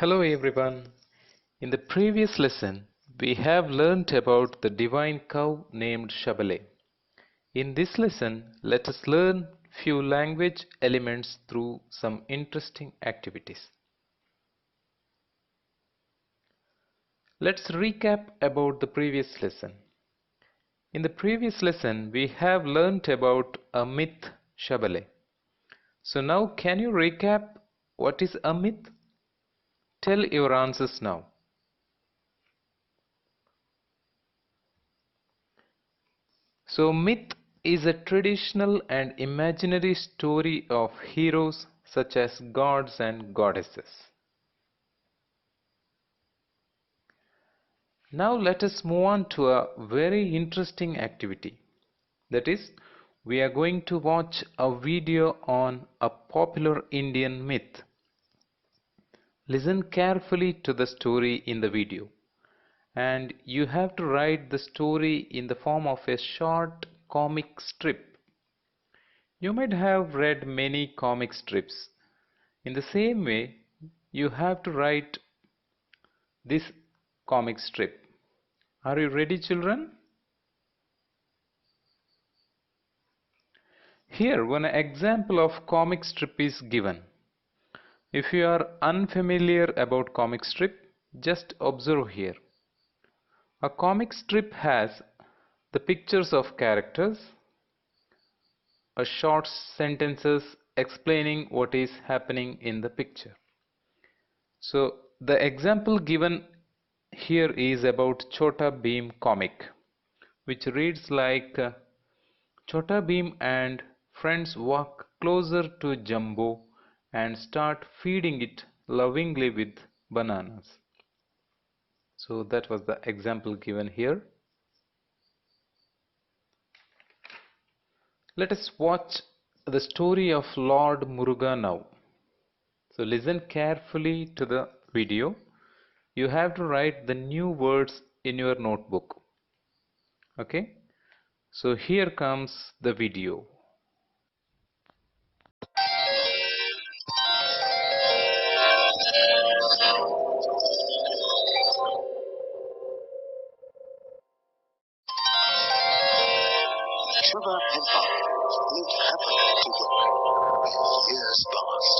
Hello everyone. In the previous lesson, we have learnt about the divine cow named Shabale. In this lesson, let us learn few language elements through some interesting activities. Let's recap about the previous lesson. In the previous lesson, we have learnt about a myth, Shabale. So now can you recap what is a myth? Tell your answers now. So myth is a traditional and imaginary story of heroes such as gods and goddesses. Now let us move on to a very interesting activity. That is, we are going to watch a video on a popular Indian myth. Listen carefully to the story in the video, and you have to write the story in the form of a short comic strip. You might have read many comic strips. In the same way, you have to write this comic strip. Are you ready, children? Here, one example of comic strip is given. If you are unfamiliar about comic strip, just observe here. A comic strip has the pictures of characters, a short sentences explaining what is happening in the picture. So the example given here is about Chota Bheem comic, which reads like Chota Bheem and friends walk closer to Jumbo and start feeding it lovingly with bananas. So that was the example given here. Let us watch the story of Lord Muruga now. So listen carefully to the video. You have to write the new words in your notebook. Okay? So here comes the video. Shiva and Parvati lived happily together. Years passed.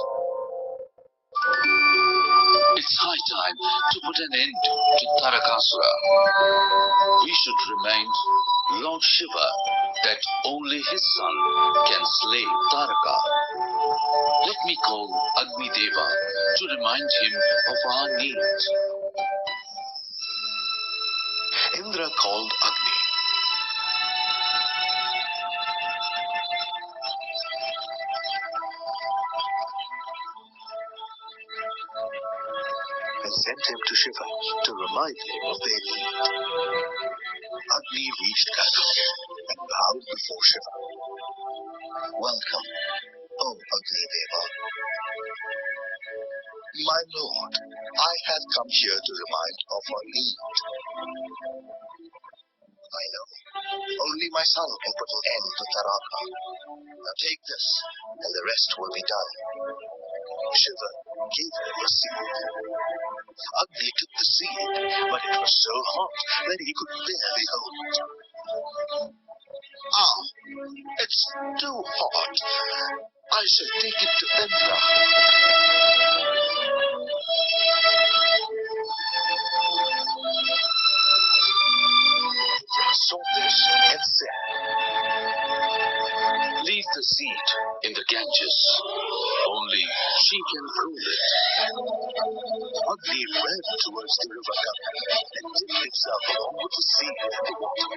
It's high time to put an end to Tarakasura. We should remind Lord Shiva that only his son can slay Taraka. Let me call Agni Deva to remind him of our need. Indra called Agni. And sent him to Shiva to remind him of their need. Agni reached Kailash and bowed before Shiva. Welcome, O Agni Deva. My lord, I have come here to remind of our need. I know. Only my son can put an end to Taraka. Now take this, and the rest will be done. Shiva gave him a seed. Agni took the seed, but it was so hot that he could barely hold it. Ah, it's too hot. I shall take it to Indra. Indra saw this and said, leave the seed in the Ganges. Only she can cool it. Agni ran towards the river cup and dipped himself along with the seed in the water.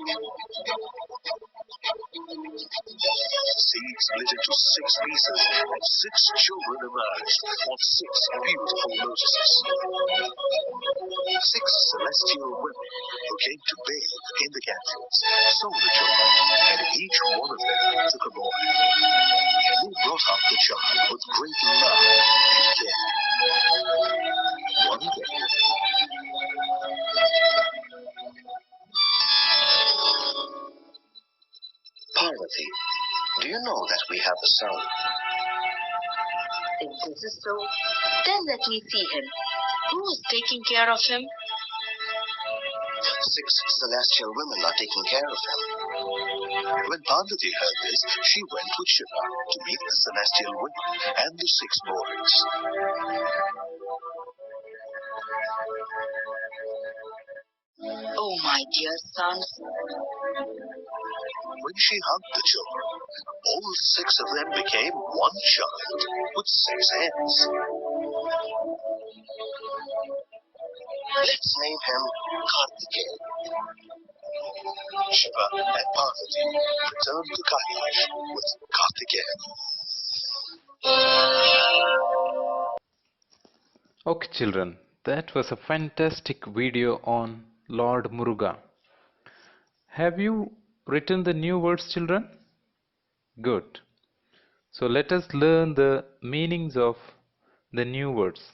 The seed split into 6 pieces, and 6 children emerged on 6 beautiful lotuses. 6 celestial women who came to bathe in the Ganges saw the children, and each one of them took a boy. They brought up the child with great love and care. One day, Parvati, do you know that we have a son? If this is so, then let me see him. Who's taking care of him? 6 celestial women are taking care of him. When Parvati heard this, she went with Shiva to meet the celestial women and the 6 boys. Oh, my dear sons. When she hugged the children, all 6 of them became one child with 6 heads. Let's name him Kartikeya. Shiva and Parvati returned to Kailash with Kartikeya. Okay children, that was a fantastic video on Lord Muruga. Have you written the new words, children? Good. So let us learn the meanings of the new words.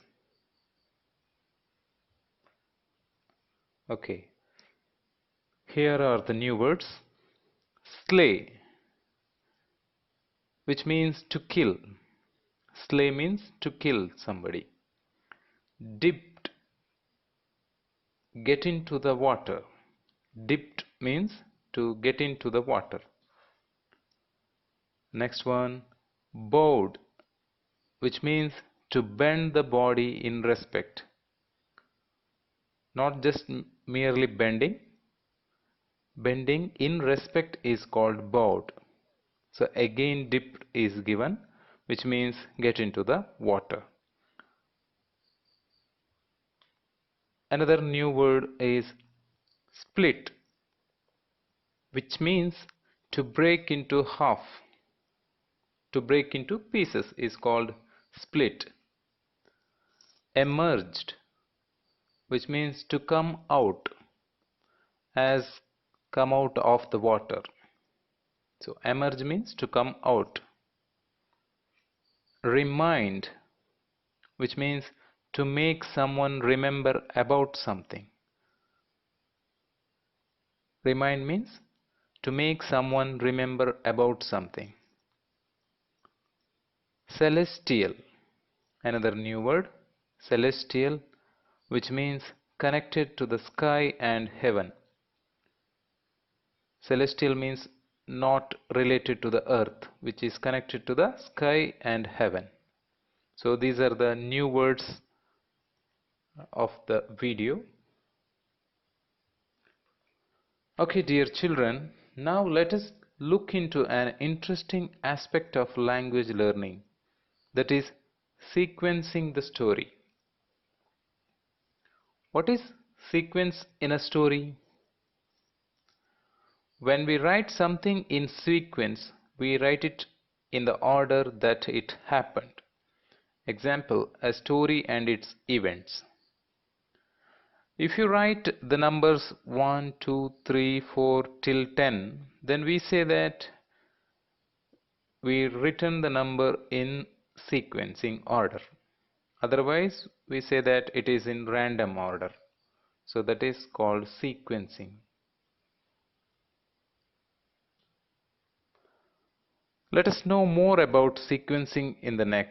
Okay, here are the new words. Slay, which means to kill. Slay means to kill somebody. Dipped, get into the water. Dipped means to get into the water. Next one, bowed, which means to bend the body in respect. Not just merely bending. Bending in respect is called bowed. So again dipped is given, which means get into the water. Another new word is split, which means to break into half. To break into pieces is called split. Emerged, which means to come out, as come out of the water. So emerge means to come out. Remind, which means to make someone remember about something. Remind means to make someone remember about something. Celestial, another new word, celestial, which means connected to the sky and heaven. Celestial means not related to the earth, which is connected to the sky and heaven. So these are the new words of the video. Okay, dear children, now let us look into an interesting aspect of language learning, that is sequencing the story. What is sequence in a story? When we write something in sequence, we write it in the order that it happened. Example, a story and its events. If you write the numbers 1, 2, 3, 4 till 10, then we say that we written the number in sequencing order. Otherwise, we say that it is in random order. So that is called sequencing. Let us know more about sequencing in the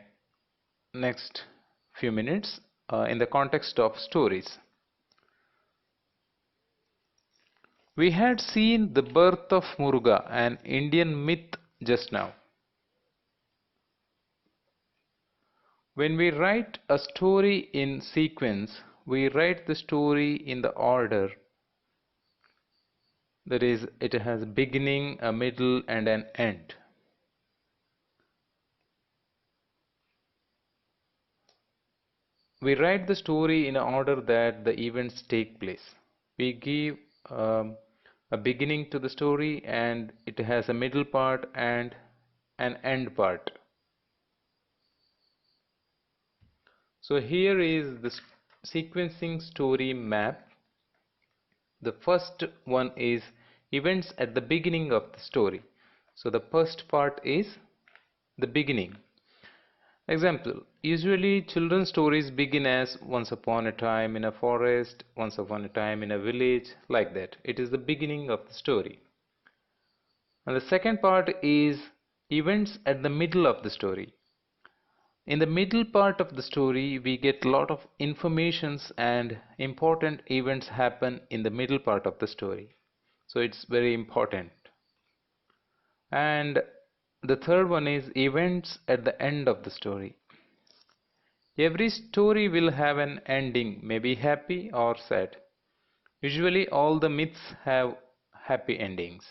next few minutes in the context of stories. We had seen the birth of Muruga, an Indian myth, just now. When we write a story in sequence, we write the story in the order. That is, it has a beginning, a middle, and an end. We write the story in order that the events take place. We give a beginning to the story, and it has a middle part and an end part. So here is the sequencing story map. The first one is events at the beginning of the story. So the first part is the beginning. Example, usually children's stories begin as once upon a time in a forest, once upon a time in a village, like that. It is the beginning of the story. And the second part is events at the middle of the story. In the middle part of the story, we get a lot of informations and important events happen in the middle part of the story. So it's very important. And the third one is events at the end of the story. Every story will have an ending, maybe happy or sad. Usually all the myths have happy endings.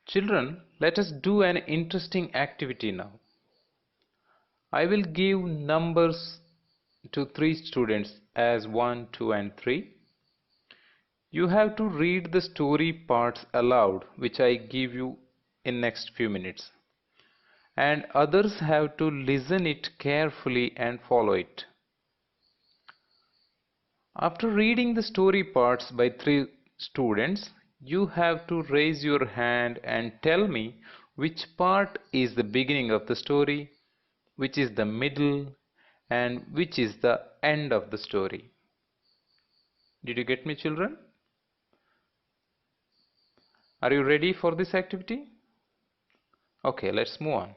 Children, let us do an interesting activity now. I will give numbers to three students as 1, 2 and 3. You have to read the story parts aloud which I give you in next few minutes. And others have to listen it carefully and follow it. After reading the story parts by three students, you have to raise your hand and tell me which part is the beginning of the story, which is the middle, and which is the end of the story. Did you get me, children? Are you ready for this activity? Okay, let's move on.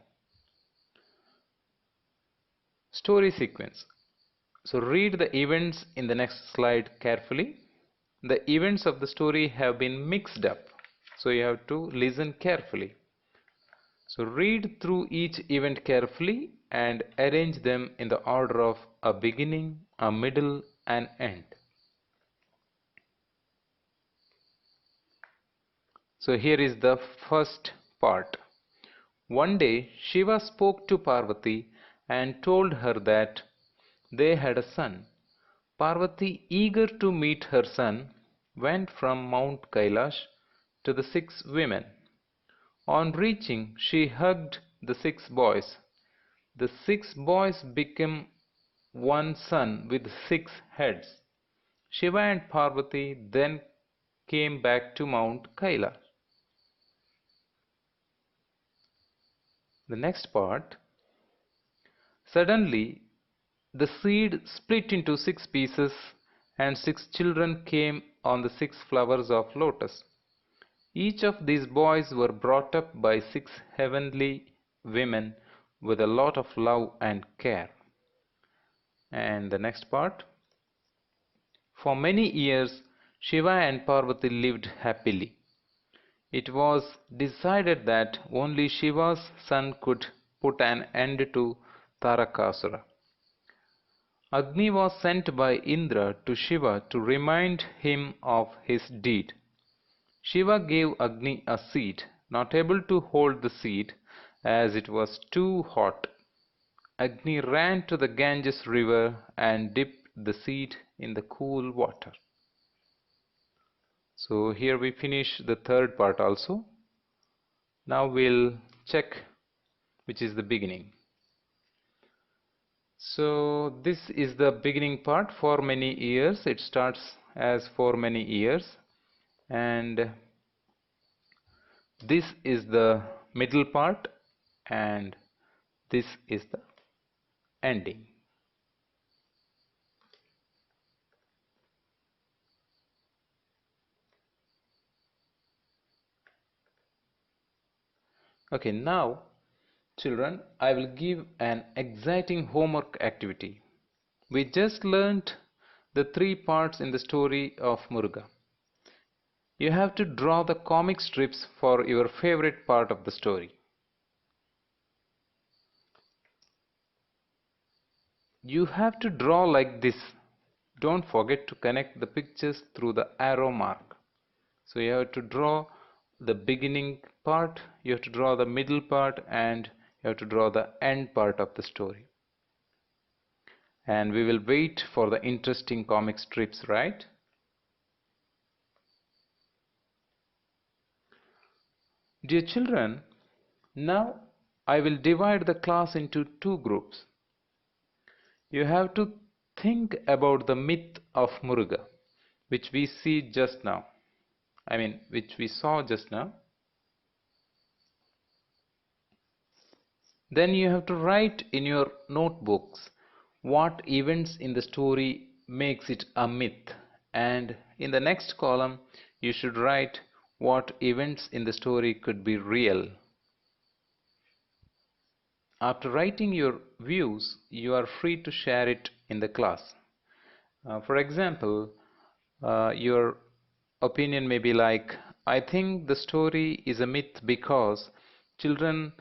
Story sequence. So read the events in the next slide carefully. The events of the story have been mixed up, so you have to listen carefully. So read through each event carefully and arrange them in the order of a beginning, a middle, and end. So here is the first part. One day Shiva spoke to Parvati and told her that they had a son. Parvati, eager to meet her son, went from Mount Kailash to the 6 women. On reaching, she hugged the 6 boys. The 6 boys became one son with 6 heads. Shiva and Parvati then came back to Mount Kailash. The next part. Suddenly, the seed split into 6 pieces, and 6 children came on the 6 flowers of lotus. Each of these boys were brought up by 6 heavenly women with a lot of love and care. And the next part. For many years, Shiva and Parvati lived happily. It was decided that only Shiva's son could put an end to Tarakasura. Agni was sent by Indra to Shiva to remind him of his deed. Shiva gave Agni a seed, not able to hold the seed as it was too hot. Agni ran to the Ganges river and dipped the seed in the cool water. So here we finish the third part also. Now we'll check which is the beginning. So this is the beginning part. For many years, it starts as for many years, and this is the middle part, and this is the ending. Okay, now children, I will give an exciting homework activity. We just learnt the 3 parts in the story of Muruga. You have to draw the comic strips for your favorite part of the story. You have to draw like this. Don't forget to connect the pictures through the arrow mark. So you have to draw the beginning part, you have to draw the middle part, and you have to draw the end part of the story. And we will wait for the interesting comic strips, right? Dear children, now I will divide the class into 2 groups. You have to think about the myth of Muruga, which we see just now. Which we saw just now. Then you have to write in your notebooks what events in the story makes it a myth, and in the next column you should write what events in the story could be real. After writing your views, you are free to share it in the class. For example, your opinion may be like, I think the story is a myth because children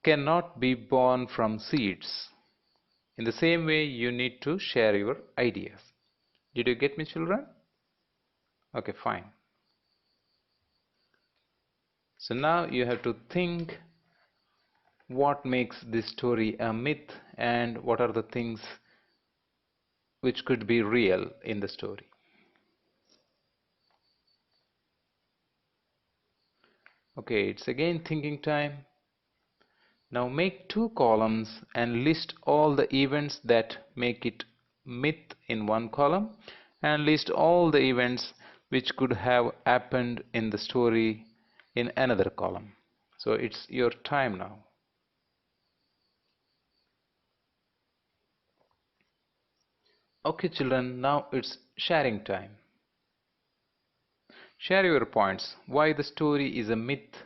cannot be born from seeds. In the same way, you need to share your ideas. Did you get me, children? Okay, fine. So now you have to think what makes this story a myth and what are the things which could be real in the story. Okay, it's again thinking time. Now make two columns and list all the events that make it myth in one column and list all the events which could have happened in the story in another column. So it's your time now. Okay children, now it's sharing time. Share your points, why the story is a myth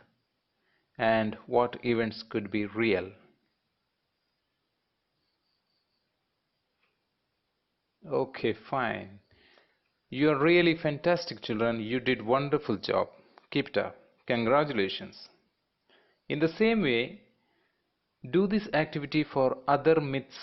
and what events could be real. Okay, fine. You are really fantastic children. You did wonderful job. Keep it up. Congratulations. In the same way, do this activity for other myths